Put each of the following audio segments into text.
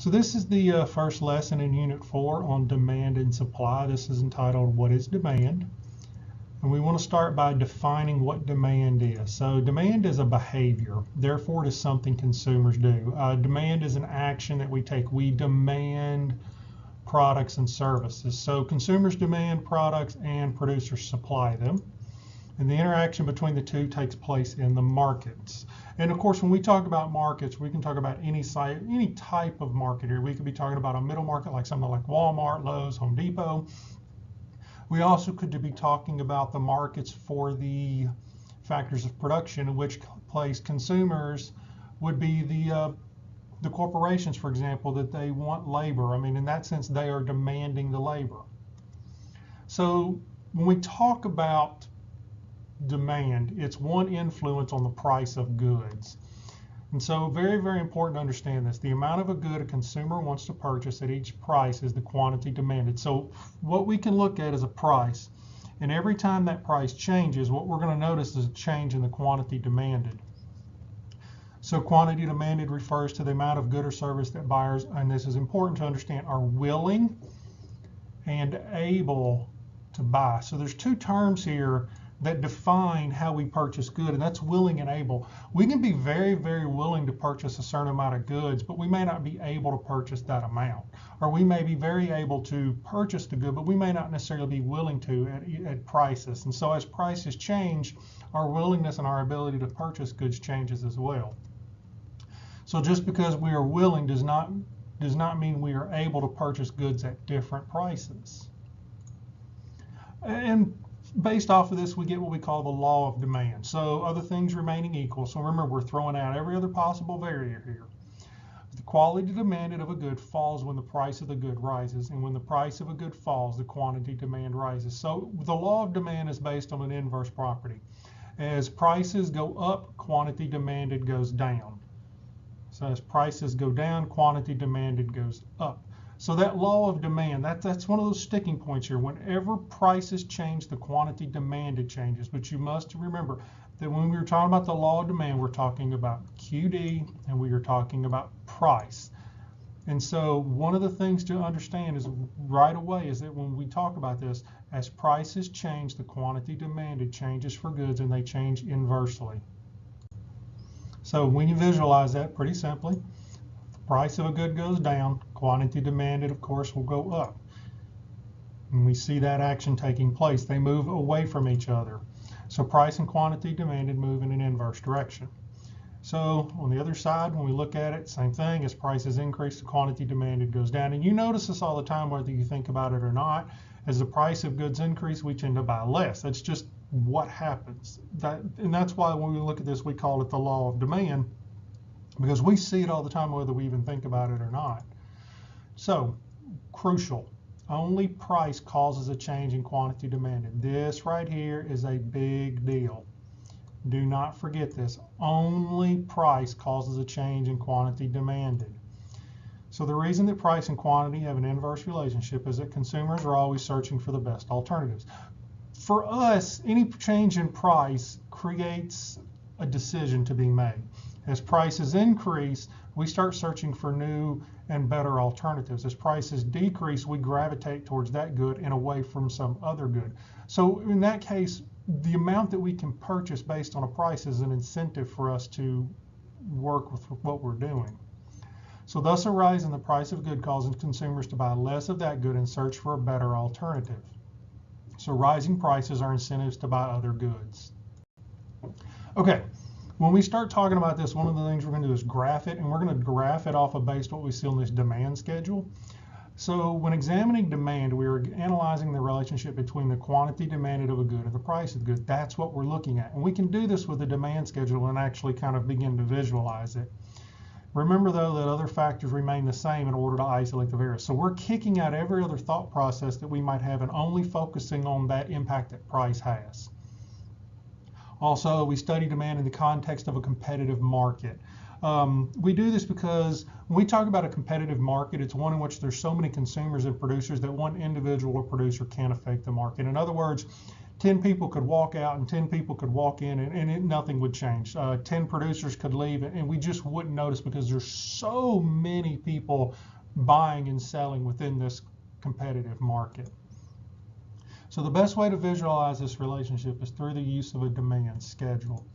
So this is the first lesson in Unit 4 on demand and supply. This is entitled, What is Demand? And we want to start by defining what demand is. So demand is a behavior, therefore it is something consumers do. Demand is an action that we take. We demand products and services. So consumers demand products and producers supply them. And the interaction between the two takes place in the markets. And of course, when we talk about markets, we can talk about any type of market here. We could be talking about a middle market like something like Walmart, Lowe's, Home Depot. We also could be talking about the markets for the factors of production, in which place consumers would be the corporations, for example, that they want labor. I mean, in that sense, they are demanding the labor. So when we talk about demand, it's one influence on the price of goods. And so very, very important to understand this. The amount of a good a consumer wants to purchase at each price is the quantity demanded. So what we can look at is a price. And every time that price changes, what we're going to notice is a change in the quantity demanded. So quantity demanded refers to the amount of good or service that buyers, and this is important to understand, are willing and able to buy. So there's two terms here that define how we purchase good, and that's willing and able. We can be very, very willing to purchase a certain amount of goods, but we may not be able to purchase that amount. Or we may be very able to purchase the good, but we may not necessarily be willing to at prices. And so as prices change, our willingness and our ability to purchase goods changes as well. So just because we are willing does not mean we are able to purchase goods at different prices. And based off of this, we get what we call the law of demand. So other things remaining equal. So remember, we're throwing out every other possible variable here. The quality demanded of a good falls when the price of the good rises, and when the price of a good falls, the quantity demand rises. So the law of demand is based on an inverse property. As prices go up, quantity demanded goes down. So as prices go down, quantity demanded goes up. So that law of demand, that's one of those sticking points here. Whenever prices change, the quantity demanded changes. But you must remember that when we were talking about the law of demand, we're talking about QD and we are talking about price. And so one of the things to understand is right away is that when we talk about this, as prices change, the quantity demanded changes for goods, and they change inversely. So when you visualize that pretty simply, price of a good goes down, quantity demanded, of course, will go up. And we see that action taking place. They move away from each other. So price and quantity demanded move in an inverse direction. So on the other side, when we look at it, same thing. As prices increase, the quantity demanded goes down. And you notice this all the time, whether you think about it or not. As the price of goods increase, we tend to buy less. That's just what happens. And that's why when we look at this, we call it the law of demand, because we see it all the time, whether we even think about it or not. So, crucial, only price causes a change in quantity demanded. This right here is a big deal. Do not forget this. Only price causes a change in quantity demanded. So the reason that price and quantity have an inverse relationship is that consumers are always searching for the best alternatives. For us, any change in price creates a decision to be made. As prices increase, we start searching for new and better alternatives. As prices decrease, we gravitate towards that good and away from some other good. So in that case, the amount that we can purchase based on a price is an incentive for us to work with what we're doing. So thus a rise in the price of good causes consumers to buy less of that good and search for a better alternative. So rising prices are incentives to buy other goods. Okay. When we start talking about this, one of the things we're going to do is graph it, and we're going to graph it off of based on what we see on this demand schedule. So when examining demand, we are analyzing the relationship between the quantity demanded of a good and the price of the good. That's what we're looking at. And we can do this with the demand schedule and actually kind of begin to visualize it. Remember, though, that other factors remain the same in order to isolate the variance. So we're kicking out every other thought process that we might have and only focusing on that impact that price has. Also, we study demand in the context of a competitive market. We do this because when we talk about a competitive market, it's one in which there's so many consumers and producers that one individual or producer can't affect the market. In other words, 10 people could walk out and 10 people could walk in, and nothing would change. 10 producers could leave, and we just wouldn't notice because there's so many people buying and selling within this competitive market. So the best way to visualize this relationship is through the use of a demand schedule.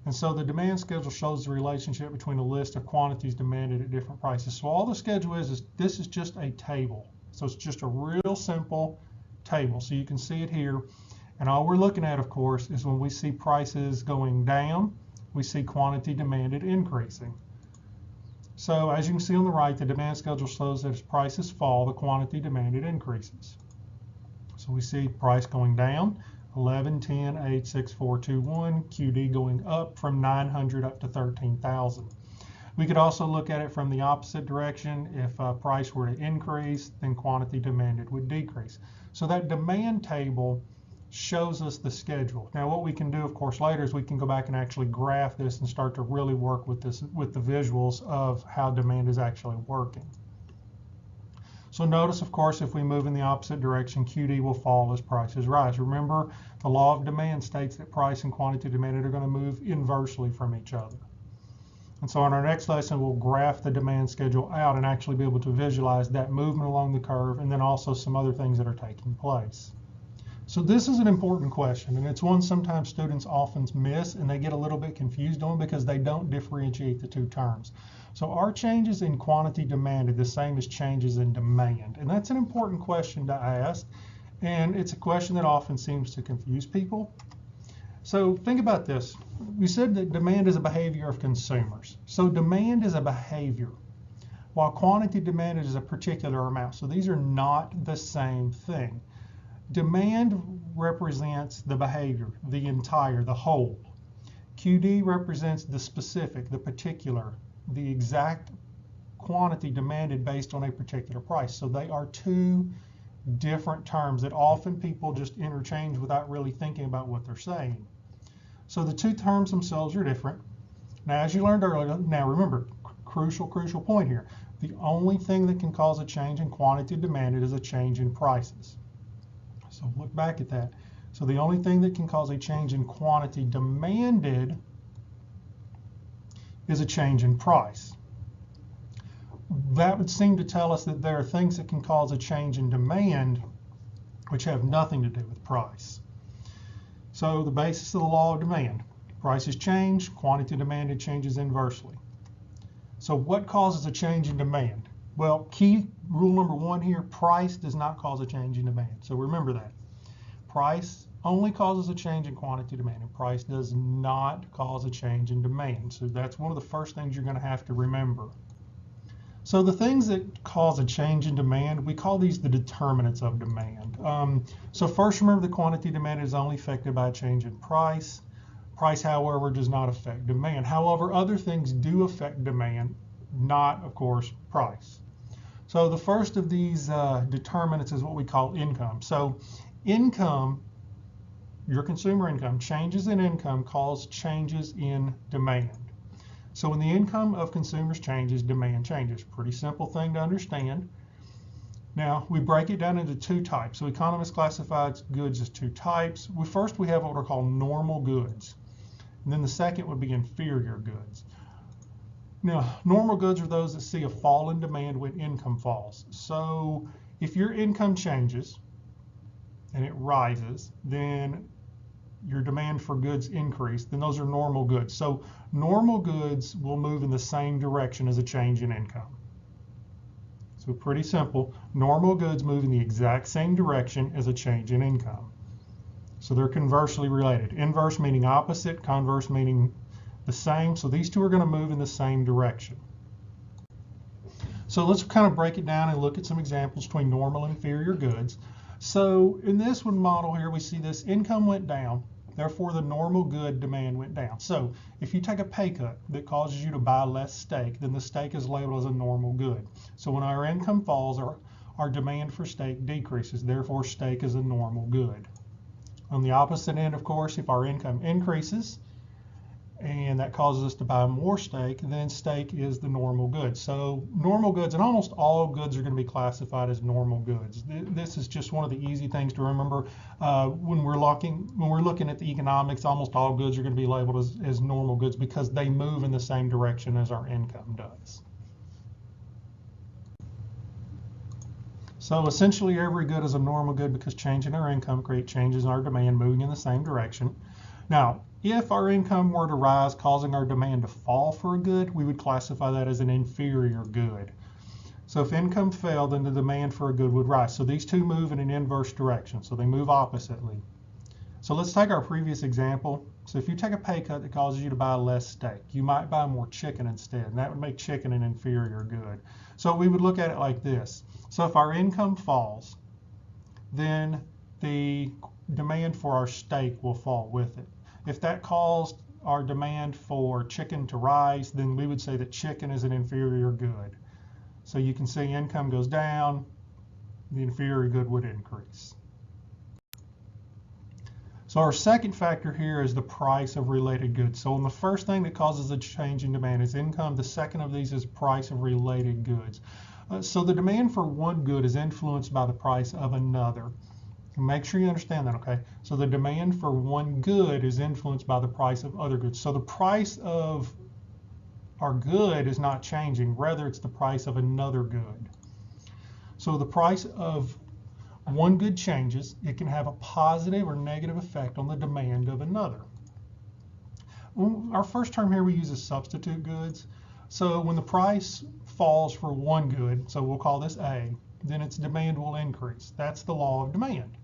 And so the demand schedule shows the relationship between a list of quantities demanded at different prices. So all the schedule is this is just a table. So it's just a real simple table. So you can see it here. And all we're looking at, of course, is when we see prices going down, we see quantity demanded increasing. So as you can see on the right, the demand schedule shows that as prices fall, the quantity demanded increases. So we see price going down, 11, 10, 8, 6, 4, 2, 1, QD going up from 900 up to 13,000. We could also look at it from the opposite direction. If price were to increase, then quantity demanded would decrease. So that demand table shows us the schedule. Now what we can do, of course, later is we can go back and actually graph this and start to really work with this, with the visuals of how demand is actually working. So notice, of course, if we move in the opposite direction, QD will fall as prices rise. Remember, the law of demand states that price and quantity demanded are going to move inversely from each other. And so in our next lesson, we'll graph the demand schedule out and actually be able to visualize that movement along the curve, and then also some other things that are taking place. So this is an important question, and it's one sometimes students often miss and they get a little bit confused on because they don't differentiate the two terms. So are changes in quantity demanded the same as changes in demand? And that's an important question to ask, and it's a question that often seems to confuse people. So think about this. We said that demand is a behavior of consumers. So demand is a behavior, while quantity demanded is a particular amount. So these are not the same thing. Demand represents the behavior, the entire, the whole. QD represents the specific, the particular, the exact quantity demanded based on a particular price. So they are two different terms that often people just interchange without really thinking about what they're saying. So the two terms themselves are different. Now, as you learned earlier, now remember, crucial point here. The only thing that can cause a change in quantity demanded is a change in prices. So look back at that. So the only thing that can cause a change in quantity demanded is a change in price. That would seem to tell us that there are things that can cause a change in demand which have nothing to do with price. So the basis of the law of demand, prices change, quantity demanded changes inversely. So what causes a change in demand? Well, key rule number one here, price does not cause a change in demand. So remember that. Price only causes a change in quantity demand, and price does not cause a change in demand. So that's one of the first things you're going to have to remember. So the things that cause a change in demand, we call these the determinants of demand. So first, remember the quantity demanded is only affected by a change in price. Price, however, does not affect demand. However, other things do affect demand, not, of course, price. So the first of these determinants is what we call income. So income, your consumer income, changes in income cause changes in demand. So when the income of consumers changes, demand changes. Pretty simple thing to understand. Now, we break it down into two types. So economists classify goods as two types. First, we have what are called normal goods. And then the second would be inferior goods. Now, normal goods are those that see a fall in demand when income falls. So if your income changes and it rises, then your demand for goods increase, then those are normal goods. So normal goods will move in the same direction as a change in income. So pretty simple. Normal goods move in the exact same direction as a change in income. So they're conversely related. Inverse meaning opposite, converse meaning the same. So these two are going to move in the same direction. So let's kind of break it down and look at some examples between normal and inferior goods. So in this one model here, we see this income went down, therefore the normal good demand went down. So if you take a pay cut that causes you to buy less steak, then the steak is labeled as a normal good. So when our income falls, our demand for steak decreases, therefore steak is a normal good. On the opposite end, of course, if our income increases and that causes us to buy more steak, then steak is the normal good. So normal goods, and almost all goods are going to be classified as normal goods. This is just one of the easy things to remember. When we're looking at the economics, almost all goods are going to be labeled as normal goods because they move in the same direction as our income does. So essentially every good is a normal good because change in our income creates changes in our demand moving in the same direction. Now, if our income were to rise causing our demand to fall for a good, we would classify that as an inferior good. So if income fell, then the demand for a good would rise. So these two move in an inverse direction, so they move oppositely. So let's take our previous example. So if you take a pay cut that causes you to buy less steak, you might buy more chicken instead, and that would make chicken an inferior good. So we would look at it like this. So if our income falls, then the demand for our steak will fall with it. If that caused our demand for chicken to rise, then we would say that chicken is an inferior good. So you can see income goes down, the inferior good would increase. So our second factor here is the price of related goods. So the first thing that causes a change in demand is income. The second of these is price of related goods. So the demand for one good is influenced by the price of another. Make sure you understand that, okay? So the demand for one good is influenced by the price of other goods. So the price of our good is not changing, rather it's the price of another good. So the price of one good changes, it can have a positive or negative effect on the demand of another. Our first term here we use is substitute goods. So when the price falls for one good, so we'll call this A, then its demand will increase. That's the law of demand.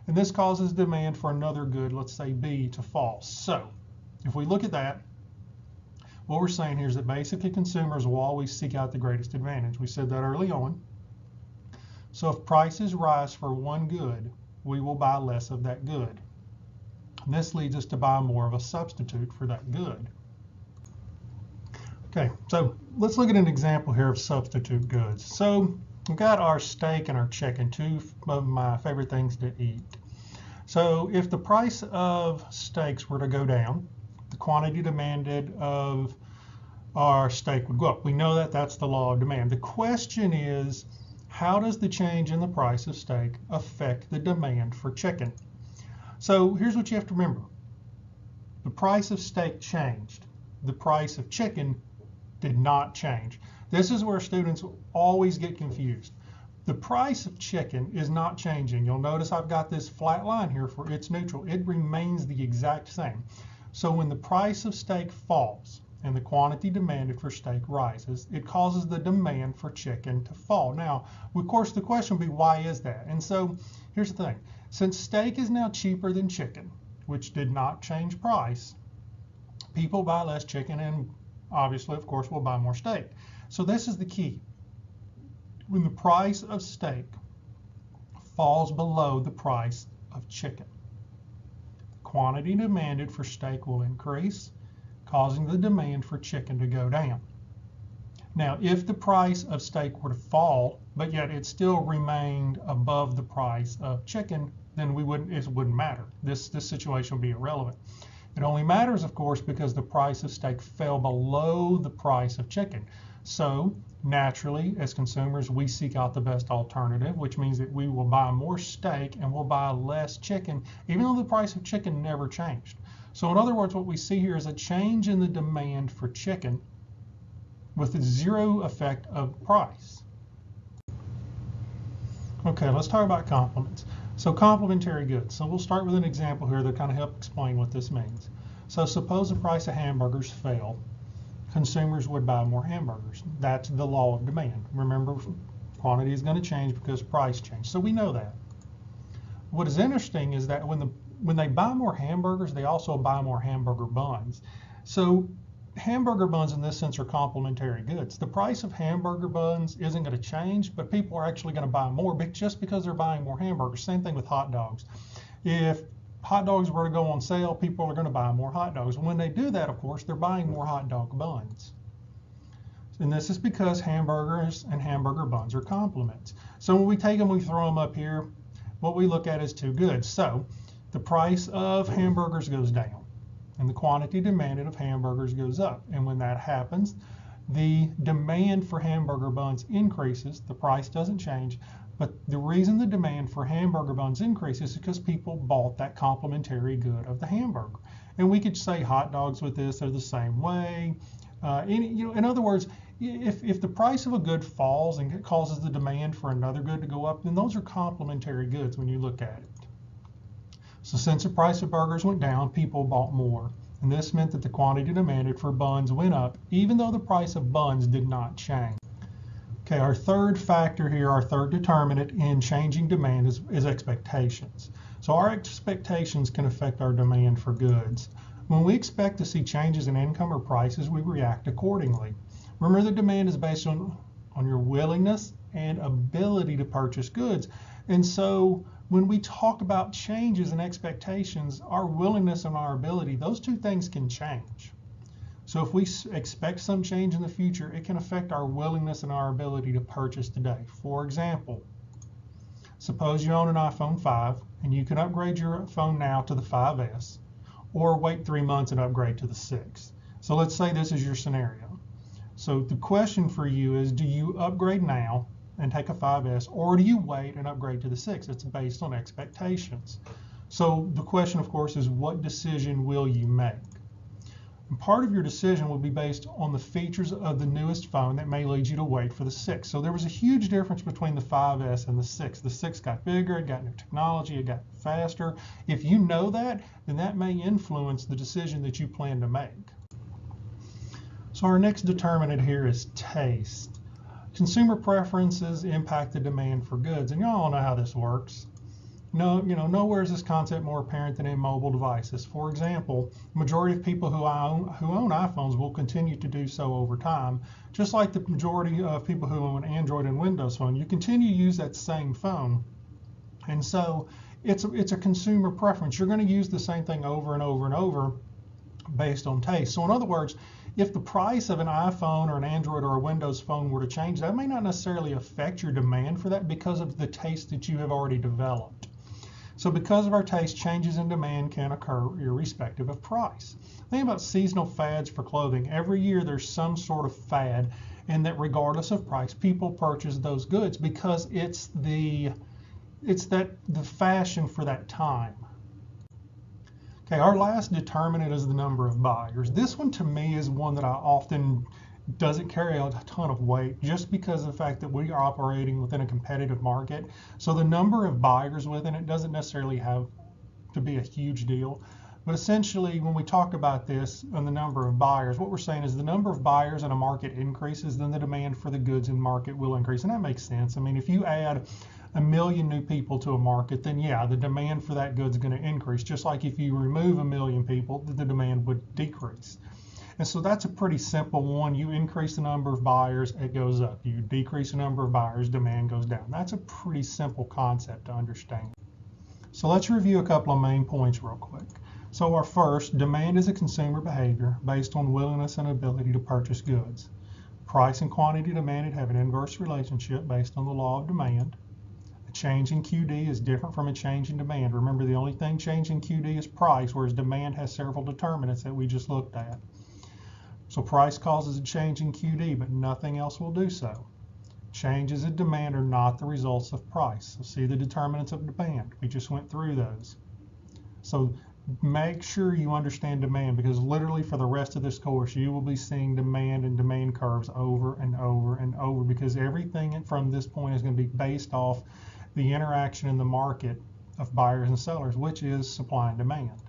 And this causes demand for another good, let's say B, to fall. So if we look at that, what we're saying here is that basically consumers will always seek out the greatest advantage. We said that early on. So if prices rise for one good, we will buy less of that good. And this leads us to buy more of a substitute for that good. Okay, so let's look at an example here of substitute goods. So we've got our steak and our chicken, two of my favorite things to eat. So if the price of steaks were to go down, the quantity demanded of our steak would go up. We know that that's the law of demand. The question is, how does the change in the price of steak affect the demand for chicken? So here's what you have to remember. The price of steak changed. The price of chicken did not change. This is where students always get confused. The price of chicken is not changing. You'll notice I've got this flat line here for it's neutral. It remains the exact same. So when the price of steak falls and the quantity demanded for steak rises, it causes the demand for chicken to fall. Now, of course, the question will be, why is that? And so here's the thing. Since steak is now cheaper than chicken, which did not change price, people buy less chicken and obviously, of course, will buy more steak. So this is the key. When the price of steak falls below the price of chicken, quantity demanded for steak will increase, causing the demand for chicken to go down. Now, if the price of steak were to fall, but yet it still remained above the price of chicken, then it wouldn't matter. This situation would be irrelevant. It only matters, of course, because the price of steak fell below the price of chicken. So naturally, as consumers, we seek out the best alternative, which means that we will buy more steak and we'll buy less chicken, even though the price of chicken never changed. So in other words, what we see here is a change in the demand for chicken with a zero effect of price. Okay, let's talk about complements. So complementary goods. So we'll start with an example here that kind of help explain what this means. So suppose the price of hamburgers fell, consumers would buy more hamburgers. That's the law of demand. Remember, quantity is going to change because price changed. So we know that. What is interesting is that when they buy more hamburgers, they also buy more hamburger buns. So hamburger buns in this sense are complementary goods. The price of hamburger buns isn't going to change, but people are actually going to buy more just because they're buying more hamburgers. Same thing with hot dogs. If hot dogs were to go on sale, people are going to buy more hot dogs. When they do that, of course, they're buying more hot dog buns. And this is because hamburgers and hamburger buns are complements. So when we take them, we throw them up here, what we look at is two goods. So the price of hamburgers goes down. and the quantity demanded of hamburgers goes up. And when that happens, the demand for hamburger buns increases. The price doesn't change, but the reason the demand for hamburger buns increases is because people bought that complementary good of the hamburger. And we could say hot dogs with this are the same way. In other words, if the price of a good falls and it causes the demand for another good to go up, then those are complementary goods when you look at it. So since the price of burgers went down, people bought more. And this meant that the quantity demanded for buns went up, even though the price of buns did not change. Okay, our third factor here, our third determinant in changing demand is expectations. So our expectations can affect our demand for goods. When we expect to see changes in income or prices, we react accordingly. Remember, the demand is based on your willingness and ability to purchase goods. And so when we talk about changes in expectations, our willingness and our ability, those two things can change. So if we expect some change in the future, it can affect our willingness and our ability to purchase today. For example, suppose you own an iPhone 5 and you can upgrade your phone now to the 5S, or wait 3 months and upgrade to the 6. So let's say this is your scenario. So the question for you is, do you upgrade now and take a 5S, or do you wait and upgrade to the 6? It's based on expectations. So the question, of course, is what decision will you make? And part of your decision will be based on the features of the newest phone that may lead you to wait for the 6. So there was a huge difference between the 5S and the 6. The 6 got bigger, it got new technology, it got faster. If you know that, then that may influence the decision that you plan to make. So our next determinant here is taste. Consumer preferences impact the demand for goods, and y'all know how this works. Nowhere is this concept more apparent than in mobile devices. For example, the majority of people who own iPhones will continue to do so over time, just like the majority of people who own Android and Windows phone. You continue to use that same phone, and so it's a consumer preference. You're going to use the same thing over and over and over based on taste. So in other words, if the price of an iPhone or an Android or a Windows phone were to change, that may not necessarily affect your demand for that because of the taste that you have already developed. So because of our taste, changes in demand can occur irrespective of price. Think about seasonal fads for clothing. Every year there's some sort of fad, and that regardless of price, people purchase those goods because it's the fashion for that time. Okay, our last determinant is the number of buyers. This one to me is one that I often doesn't carry a ton of weight just because of the fact that we are operating within a competitive market. So the number of buyers within it doesn't necessarily have to be a huge deal. But essentially, when we talk about this and the number of buyers, what we're saying is the number of buyers in a market increases, then the demand for the goods in market will increase. And that makes sense. I mean, if you add 1 million new people to a market, then yeah, the demand for that good is going to increase. Just like if you remove 1 million people, the demand would decrease. And so that's a pretty simple one. You increase the number of buyers, it goes up. You decrease the number of buyers, demand goes down. That's a pretty simple concept to understand. So let's review a couple of main points real quick. So our first, demand is a consumer behavior based on willingness and ability to purchase goods. Price and quantity demanded have an inverse relationship based on the law of demand. A change in QD is different from a change in demand. Remember, the only thing changing QD is price, whereas demand has several determinants that we just looked at. So price causes a change in QD, but nothing else will do so. Changes in demand are not the results of price. So see the determinants of demand. We just went through those. So make sure you understand demand, because literally for the rest of this course, you will be seeing demand and demand curves over and over and over, because everything from this point is going to be based off the interaction in the market of buyers and sellers, which is supply and demand.